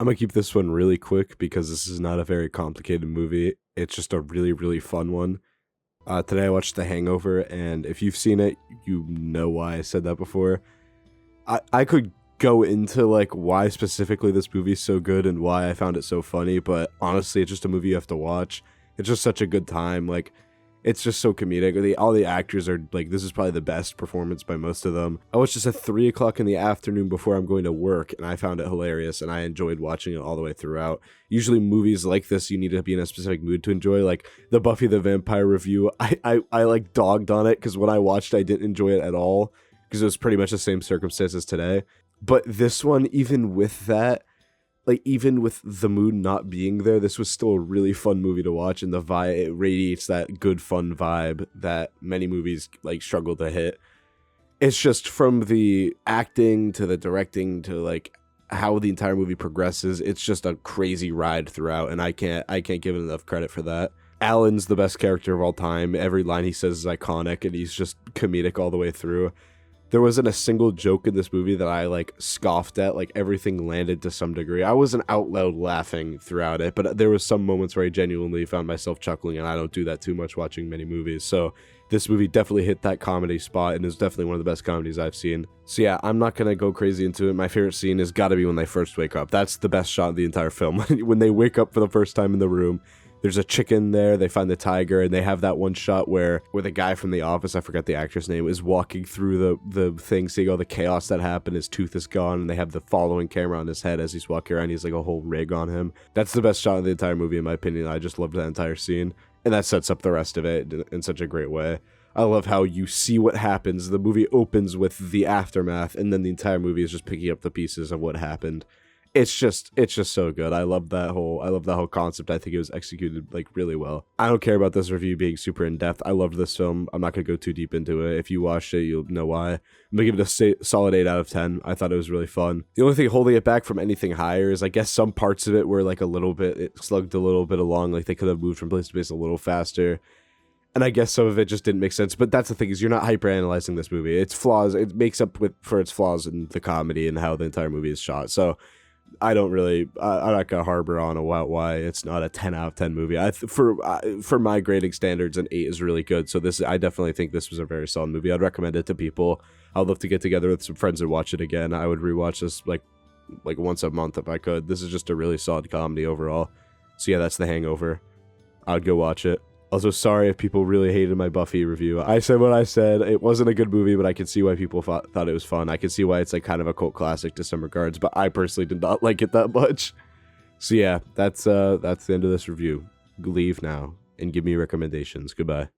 I'm gonna keep this one really quick because this is not a very complicated movie. It's just a really, really fun one. Today I watched The Hangover, and if you've seen it, you know why I said that before. I could go into like why specifically this movie is so good and why I found it so funny, but honestly, it's just a movie you have to watch. It's just such a good time. Like, it's just so comedic. All the actors are like, this is probably the best performance by most of them. I was just at 3 o'clock in the afternoon before I'm going to work, and I found it hilarious, and I enjoyed watching it all the way throughout. Usually, movies like this, you need to be in a specific mood to enjoy. Like the Buffy the Vampire review, I like dogged on it because when I watched, I didn't enjoy it at all because it was pretty much the same circumstances today. But this one, even with that, like even with the mood not being there, this was still a really fun movie to watch, and the vibe, it radiates that good fun vibe that many movies like struggle to hit. It's just from the acting to the directing to like how the entire movie progresses, it's just a crazy ride throughout, and I can't give it enough credit for that. Alan's the best character of all time. Every line he says is iconic, and he's just comedic all the way through. There wasn't a single joke in this movie that I like scoffed at. Like everything landed to some degree. I wasn't out loud laughing throughout it, but there was some moments where I genuinely found myself chuckling, and I don't do that too much watching many movies. So this movie definitely hit that comedy spot and is definitely one of the best comedies I've seen. So yeah, I'm not gonna go crazy into it. My favorite scene has got to be when they first wake up. That's the best shot in the entire film. When they wake up for the first time in the room, there's a chicken there, they find the tiger, and they have that one shot where the guy from The Office, I forgot the actor's name, is walking through the thing, seeing all the chaos that happened. His tooth is gone, and they have the following camera on his head as he's walking around. He's like a whole rig on him. That's the best shot of the entire movie, in my opinion. I just loved that entire scene, and that sets up the rest of it in such a great way. I love how you see what happens. The movie opens with the aftermath, and then the entire movie is just picking up the pieces of what happened. It's just so good. I love that whole concept. I think it was executed like really well. I don't care about this review being super in depth. I loved this film. I'm not gonna go too deep into it. If you watched it, you'll know why. I'm gonna give it a solid 8 out of 10. I thought it was really fun. The only thing holding it back from anything higher is I guess some parts of it were like it slugged a little bit along. Like they could have moved from place to place a little faster. And I guess some of it just didn't make sense. But that's the thing, is you're not hyper-analyzing this movie. Its flaws, it makes up for its flaws in the comedy and how the entire movie is shot. So I'm not gonna harbor on about why it's not a 10 out of 10 movie. For my grading standards, an 8 is really good. So I definitely think this was a very solid movie. I'd recommend it to people. I'd love to get together with some friends and watch it again. I would rewatch this like once a month if I could. This is just a really solid comedy overall. So yeah, that's The Hangover. I would go watch it. Also, sorry if people really hated my Buffy review. I said what I said. It wasn't a good movie, but I could see why people thought it was fun. I could see why it's like kind of a cult classic to some regards, but I personally did not like it that much. So yeah, that's the end of this review. Leave now and give me recommendations. Goodbye.